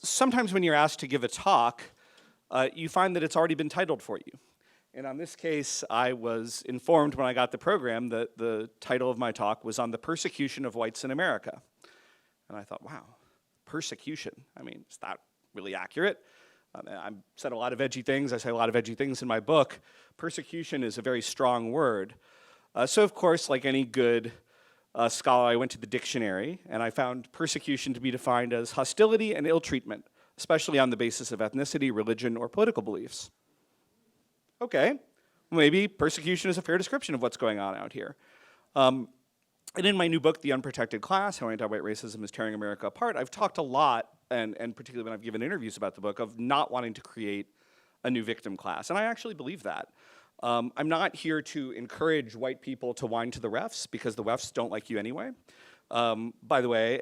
sometimes when you're asked to give a talk, you find that it's already been titled for you. And on this case, I was informed when I got the program that the title of my talk was on the persecution of whites in America. And I thought, wow, persecution. I mean, is that really accurate? I said a lot of edgy things. I say a lot of edgy things in my book. Persecution is a very strong word. So of course, like any good scholar, I went to the dictionary, and I found persecution to be defined as hostility and ill treatment, especially on the basis of ethnicity, religion, or political beliefs. Okay, maybe persecution is a fair description of what's going on out here. And in my new book, The Unprotected Class, How Anti-White Racism is Tearing America Apart, I've talked a lot, and particularly when I've given interviews about the book, of not wanting to create a new victim class. And I actually believe that. I'm not here to encourage white people to whine to the refs, because the refs don't like you anyway, by the way.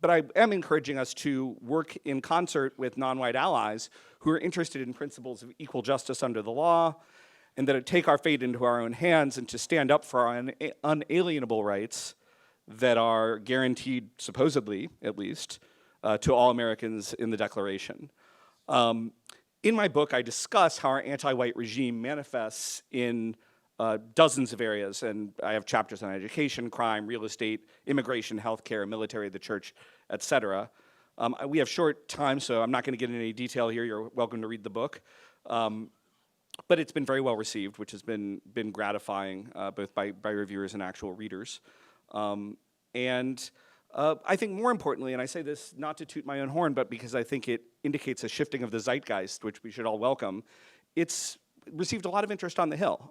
But I am encouraging us to work in concert with non-white allies who are interested in principles of equal justice under the law, and that take our fate into our own hands and to stand up for our unalienable rights that are guaranteed, supposedly at least, to all Americans in the Declaration. In my book, I discuss how our anti-white regime manifests in dozens of areas, and I have chapters on education, crime, real estate, immigration, healthcare, military, the church, etc. We have short time, so I'm not going to get into any detail here. You're welcome to read the book. But it's been very well received, which has been gratifying, both by reviewers and actual readers. I think more importantly, and I say this not to toot my own horn, but because I think it indicates a shifting of the zeitgeist, which we should all welcome, it's received a lot of interest on the Hill.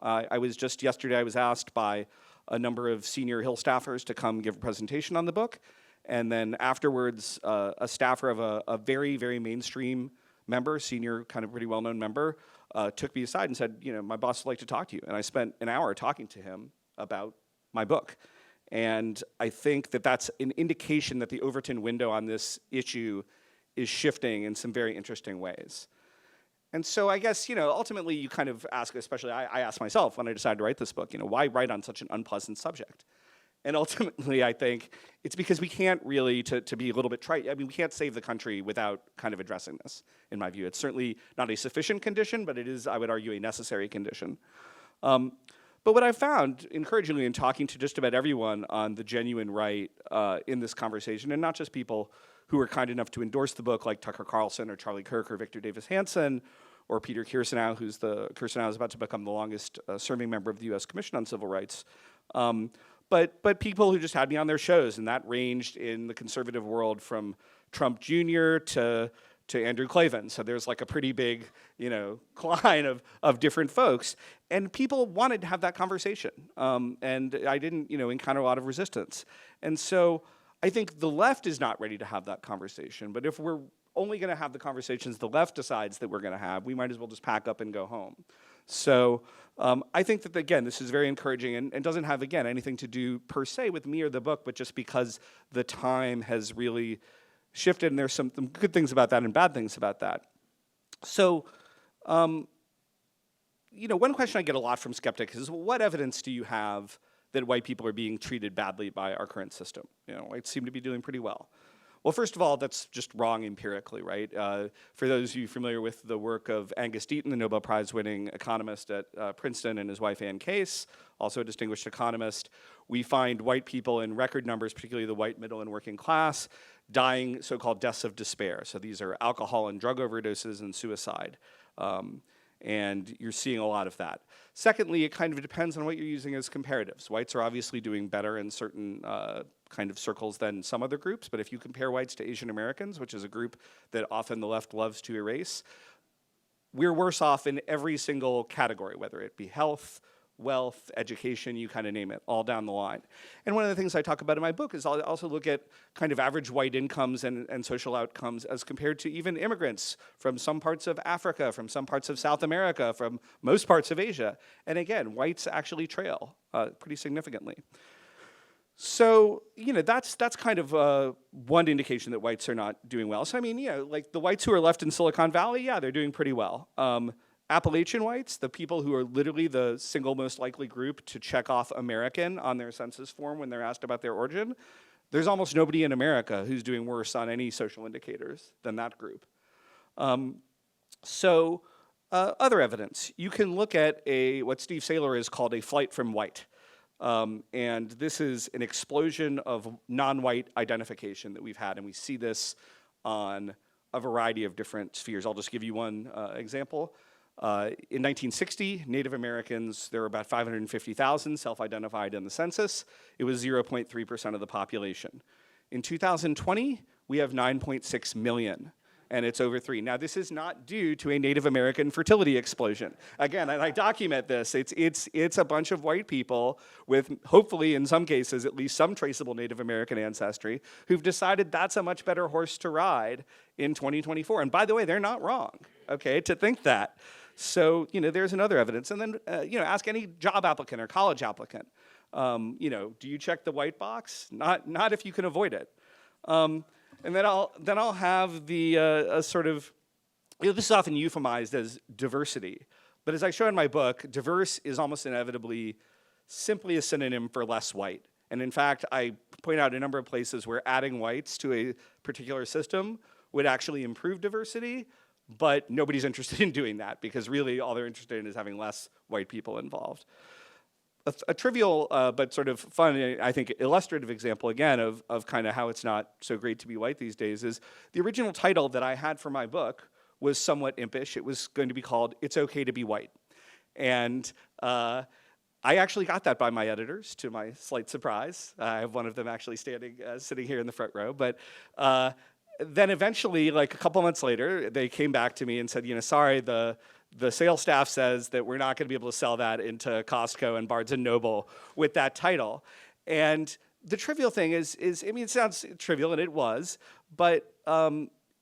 Yesterday I was asked by a number of senior Hill staffers to come give a presentation on the book, and then afterwards a staffer of a very, very mainstream member, senior, kind of pretty well-known member, took me aside and said, my boss would like to talk to you. And I spent an hour talking to him about my book. And I think that that's an indication that the Overton window on this issue is shifting in some very interesting ways. And so I guess, ultimately you kind of ask, especially I asked myself when I decided to write this book, why write on such an unpleasant subject? And ultimately I think it's because we can't really, to be a little bit trite, we can't save the country without kind of addressing this, in my view. It's certainly not a sufficient condition, but it is, I would argue, a necessary condition. But what I've found, encouragingly, in talking to just about everyone on the genuine right in this conversation, and not just people who were kind enough to endorse the book, like Tucker Carlson or Charlie Kirk or Victor Davis Hanson, or Peter Kirsanow, Kirsanow is about to become the longest serving member of the U.S. Commission on Civil Rights. But people who just had me on their shows, and that ranged in the conservative world from Trump Jr. to Andrew Klavan. So there's like a pretty big, line of different folks. And people wanted to have that conversation. And I didn't, encounter a lot of resistance. And so I think the left is not ready to have that conversation. But if we're only going to have the conversations the left decides that we're going to have, we might as well just pack up and go home. So I think that, again, this is very encouraging and doesn't have, again, anything to do per se with me or the book, but just because the time has really shifted, and there's some good things about that and bad things about that. So, one question I get a lot from skeptics is, well, what evidence do you have that white people are being treated badly by our current system? Whites seem to be doing pretty well. Well, first of all, that's just wrong empirically, right? For those of you familiar with the work of Angus Deaton, the Nobel Prize-winning economist at Princeton, and his wife Ann Case, also a distinguished economist, we find white people in record numbers, particularly the white middle and working class, dying so-called deaths of despair. So these are alcohol and drug overdoses and suicide. And you're seeing a lot of that. Secondly, it kind of depends on what you're using as comparatives. Whites are obviously doing better in certain kind of circles than some other groups, but if you compare whites to Asian Americans, which is a group that often the left loves to erase, we're worse off in every single category, whether it be health, wealth, education, you kind of name it, all down the line. And one of the things I talk about in my book is I'll also look at kind of average white incomes and social outcomes as compared to even immigrants from some parts of Africa, from some parts of South America, from most parts of Asia. And again, whites actually trail pretty significantly. So, that's kind of one indication that whites are not doing well. So, like the whites who are left in Silicon Valley, yeah, they're doing pretty well. Appalachian whites, the people who are literally the single most likely group to check off American on their census form when they're asked about their origin, there's almost nobody in America who's doing worse on any social indicators than that group. Other evidence. You can look at what Steve Saylor has called a flight from white. And this is an explosion of non-white identification that we've had, and we see this on a variety of different spheres. I'll just give you one example. In 1960, Native Americans, there were about 550,000 self-identified in the census. It was 0.3% of the population. In 2020, we have 9.6 million. And it's over 3. Now, this is not due to a Native American fertility explosion. Again, and I document this, it's a bunch of white people with, hopefully in some cases, at least some traceable Native American ancestry, who've decided that's a much better horse to ride in 2024. And by the way, they're not wrong, okay, to think that. So, there's another evidence. And then, ask any job applicant or college applicant, do you check the white box? Not if you can avoid it. And then I'll have the sort of, this is often euphemized as diversity. But as I show in my book, diverse is almost inevitably simply a synonym for less white. And in fact, I point out a number of places where adding whites to a particular system would actually improve diversity, but nobody's interested in doing that because really all they're interested in is having less white people involved. A trivial but sort of fun, I think, illustrative example, again, of kind of how it's not so great to be white these days is the original title that I had for my book was somewhat impish. It was going to be called It's Okay to Be White. And I actually got that by my editors, to my slight surprise. I have one of them actually sitting here in the front row. But then eventually, like a couple months later, they came back to me and said, sorry, the sales staff says that we're not going to be able to sell that into Costco and Barnes & Noble with that title. And the trivial thing is it sounds trivial, and it was, but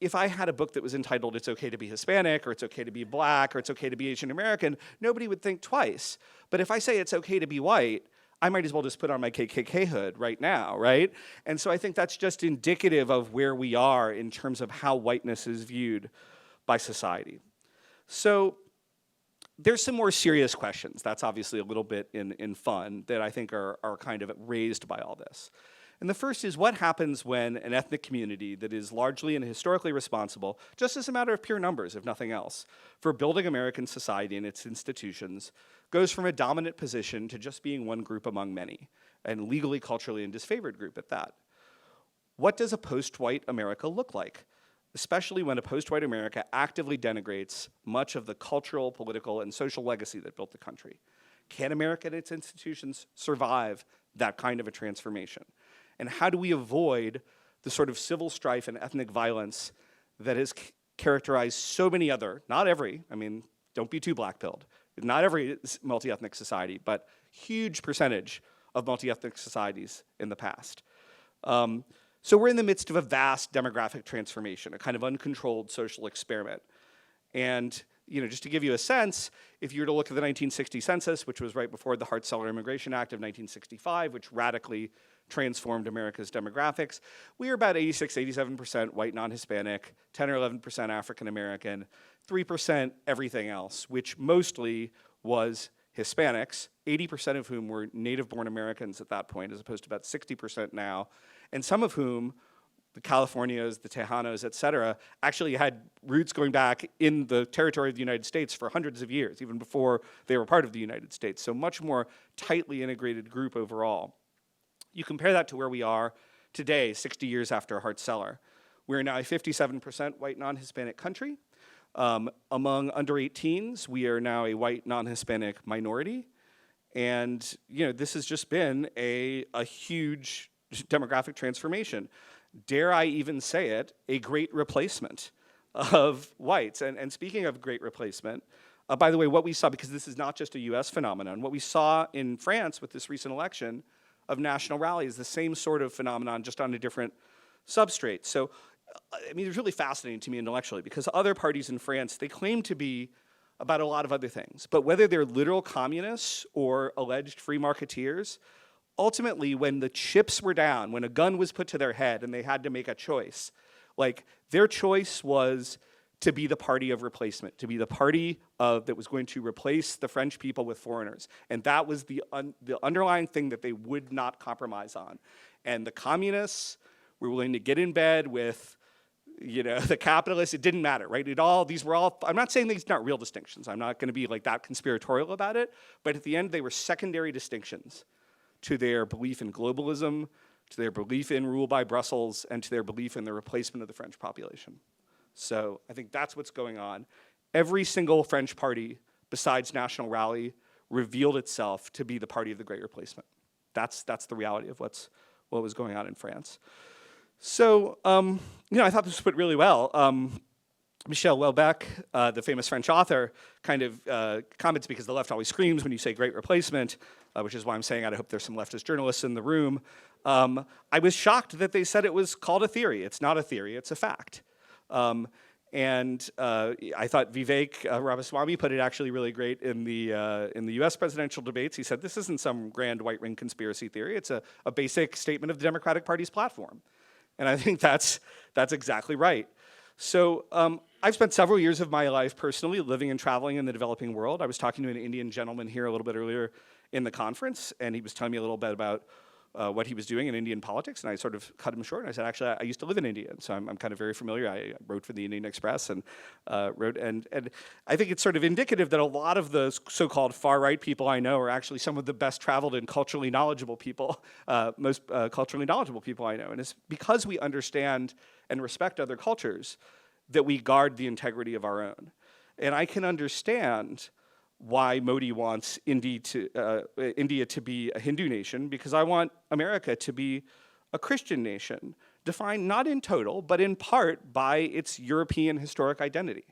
if I had a book that was entitled It's Okay to Be Hispanic, or It's Okay to Be Black, or It's Okay to Be Asian American, nobody would think twice. But if I say it's okay to be white, I might as well just put on my KKK hood right now, right? And so I think that's just indicative of where we are in terms of how whiteness is viewed by society. So there's some more serious questions. That's obviously a little bit in fun that I think are kind of raised by all this. And the first is, what happens when an ethnic community that is largely and historically responsible, just as a matter of pure numbers, if nothing else, for building American society and its institutions, goes from a dominant position to just being one group among many, and legally, culturally, and disfavored group at that? What does a post-white America look like? Especially when a post-white America actively denigrates much of the cultural, political, and social legacy that built the country. Can America and its institutions survive that kind of a transformation? And how do we avoid the sort of civil strife and ethnic violence that has characterized so many other, not every, don't be too black-pilled, not every multi-ethnic society, but huge percentage of multi-ethnic societies in the past. So we're in the midst of a vast demographic transformation, a kind of uncontrolled social experiment. And just to give you a sense, if you were to look at the 1960 census, which was right before the Hart-Celler Immigration Act of 1965, which radically transformed America's demographics, we were about 86, 87% white non-Hispanic, 10 or 11% African American, 3% everything else, which mostly was Hispanics, 80% of whom were native-born Americans at that point, as opposed to about 60% now, and some of whom, the Californios, the Tejanos, et cetera, actually had roots going back in the territory of the United States for hundreds of years, even before they were part of the United States. So much more tightly integrated group overall. You compare that to where we are today, 60 years after Hart-Celler. We're now a 57% white non-Hispanic country. Among under 18s, we are now a white non-Hispanic minority. And this has just been a huge demographic transformation. Dare I even say it, a great replacement of whites. And speaking of great replacement, by the way, what we saw, because this is not just a US phenomenon, what we saw in France with this recent election of national rally is the same sort of phenomenon, just on a different substrate. So, it's really fascinating to me intellectually, because other parties in France, they claim to be about a lot of other things. But whether they're literal communists or alleged free marketeers, ultimately, when the chips were down, when a gun was put to their head and they had to make a choice, their choice was to be the party of replacement, to be the party that was going to replace the French people with foreigners. And that was the underlying thing that they would not compromise on. And the communists were willing to get in bed with the capitalists, it didn't matter, right? These were all, I'm not saying these are not real distinctions. I'm not gonna be like that conspiratorial about it, but at the end, they were secondary distinctions to their belief in globalism, to their belief in rule by Brussels, and to their belief in the replacement of the French population. So I think that's what's going on. Every single French party, besides National Rally, revealed itself to be the party of the Great Replacement. That's the reality of what was going on in France. So, I thought this was put really well. Michel Houellebecq, the famous French author, kind of comments, because the left always screams when you say Great Replacement, which is why I'm saying I hope there's some leftist journalists in the room. I was shocked that they said it was called a theory. It's not a theory, it's a fact. I thought Vivek Ramaswamy put it actually really great in the US presidential debates. He said, this isn't some grand white ring conspiracy theory, it's a basic statement of the Democratic Party's platform. And I think that's exactly right. So I've spent several years of my life personally living and traveling in the developing world. I was talking to an Indian gentleman here a little bit earlier in the conference, and he was telling me a little bit about what he was doing in Indian politics, and I sort of cut him short, and I said, actually, I used to live in India, and so I'm kind of very familiar. I wrote for the Indian Express, and and I think it's sort of indicative that a lot of the so-called far-right people I know are actually some of the best traveled and culturally knowledgeable people, most culturally knowledgeable people I know, and it's because we understand and respect other cultures that we guard the integrity of our own. And I can understand why Modi wants India to be a Hindu nation, because I want America to be a Christian nation, defined not in total, but in part by its European historic identity.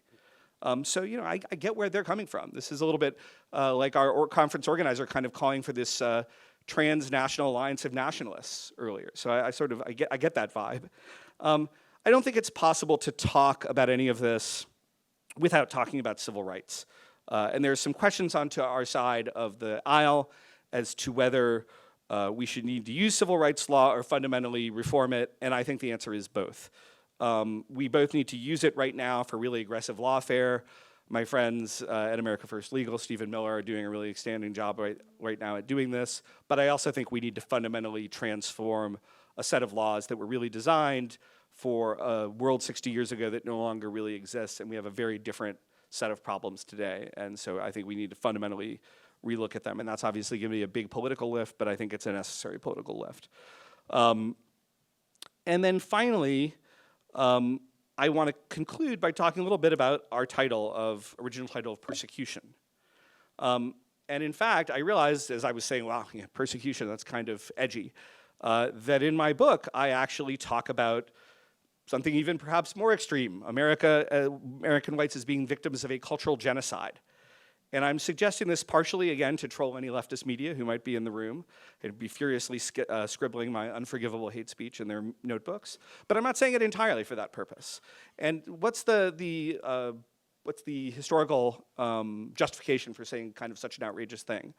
So, I get where they're coming from. This is a little bit like our conference organizer kind of calling for this transnational alliance of nationalists earlier. So I get that vibe. I don't think it's possible to talk about any of this without talking about civil rights. And there's some questions onto our side of the aisle as to whether we should need to use civil rights law or fundamentally reform it, and I think the answer is both. We both need to use it right now for really aggressive lawfare. My friends at America First Legal, Stephen Miller, are doing a really outstanding job right now at doing this, but I also think we need to fundamentally transform a set of laws that were really designed for a world 60 years ago that no longer really exists, and we have a very different set of problems today, and so I think we need to fundamentally relook at them, and that's obviously going to be a big political lift, but I think it's a necessary political lift. And then finally, I want to conclude by talking a little bit about our original title of persecution. And in fact, I realized as I was saying, wow, persecution, that's kind of edgy, that in my book, I actually talk about something even perhaps more extreme, American whites as being victims of a cultural genocide. And I'm suggesting this partially, again, to troll any leftist media who might be in the room and be furiously scribbling my unforgivable hate speech in their notebooks. But I'm not saying it entirely for that purpose. And what's the historical justification for saying kind of such an outrageous thing?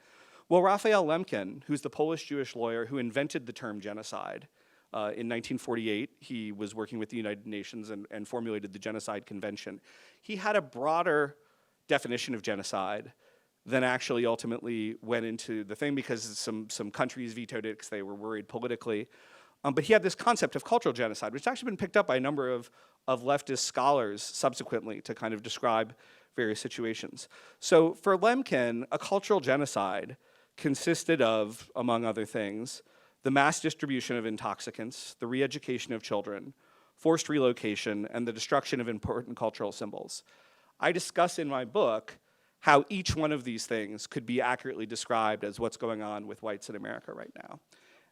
Well, Raphael Lemkin, who's the Polish Jewish lawyer who invented the term genocide, in 1948, he was working with the United Nations and formulated the Genocide Convention. He had a broader definition of genocide than actually ultimately went into the thing, because some countries vetoed it because they were worried politically. But he had this concept of cultural genocide, which has actually been picked up by a number of leftist scholars subsequently to kind of describe various situations. So for Lemkin, a cultural genocide consisted of, among other things, the mass distribution of intoxicants, the re-education of children, forced relocation, and the destruction of important cultural symbols. I discuss in my book how each one of these things could be accurately described as what's going on with whites in America right now.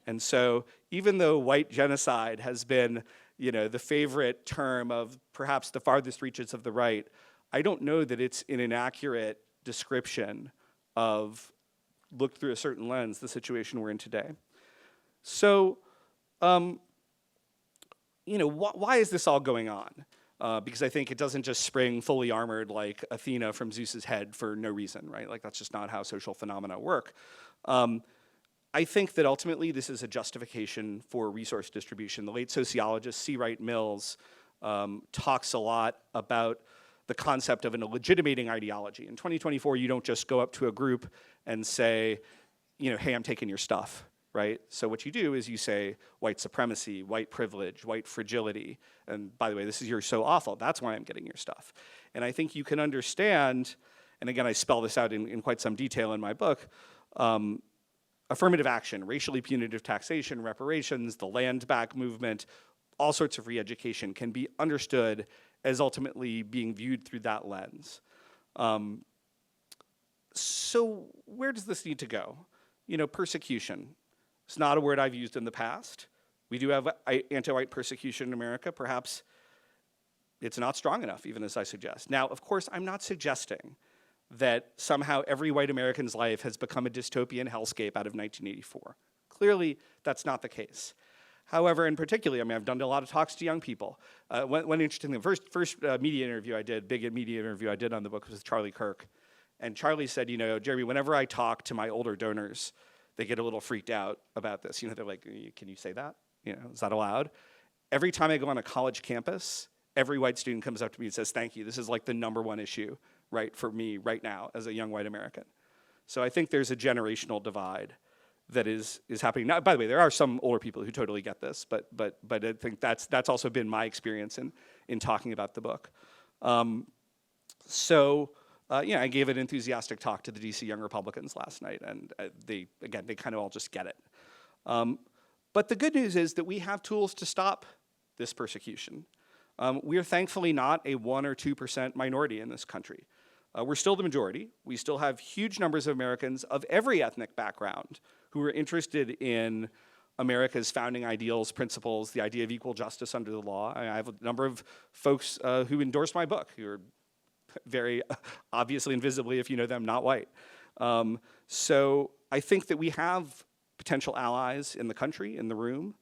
And so even though white genocide has been, the favorite term of perhaps the farthest reaches of the right, I don't know that it's an inaccurate description of, looked through a certain lens, the situation we're in today. So, why is this all going on? Because I think it doesn't just spring fully armored like Athena from Zeus's head for no reason, right? Like, that's just not how social phenomena work. I think that ultimately this is a justification for resource distribution. The late sociologist C. Wright Mills talks a lot about the concept of an legitimating ideology. In 2024, you don't just go up to a group and say, hey, I'm taking your stuff. right? So what you do is you say white supremacy, white privilege, white fragility, and by the way, you're so awful, that's why I'm getting your stuff. And I think you can understand, and again, I spell this out in quite some detail in my book, affirmative action, racially punitive taxation, reparations, the land back movement, all sorts of re-education can be understood as ultimately being viewed through that lens. So where does this need to go? Persecution. It's not a word I've used in the past. We do have anti-white persecution in America. Perhaps it's not strong enough, even as I suggest. Now, of course, I'm not suggesting that somehow every white American's life has become a dystopian hellscape out of 1984. Clearly, that's not the case. However, and particularly, I've done a lot of talks to young people. One interesting thing, first media interview I did, big media interview I did on the book was with Charlie Kirk. And Charlie said, Jeremy, whenever I talk to my older donors, they get a little freaked out about this. They're like, can you say that? Is that allowed? Every time I go on a college campus, every white student comes up to me and says, thank you. This is like the #1 issue, right, for me right now as a young white American. So I think there's a generational divide that is happening. Now, by the way, there are some older people who totally get this, but I think that's also been my experience in talking about the book. I gave an enthusiastic talk to the DC Young Republicans last night, and they kind of all just get it. But the good news is that we have tools to stop this persecution. We are thankfully not a 1 or 2% minority in this country. We're still the majority. We still have huge numbers of Americans of every ethnic background who are interested in America's founding ideals, principles, the idea of equal justice under the law. I have a number of folks who endorsed my book, who are very obviously and visibly, if you know them, not white. So I think that we have potential allies in the country, in the room,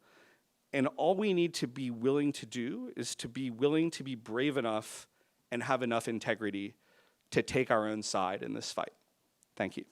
and all we need to be willing to do is to be willing to be brave enough and have enough integrity to take our own side in this fight. Thank you.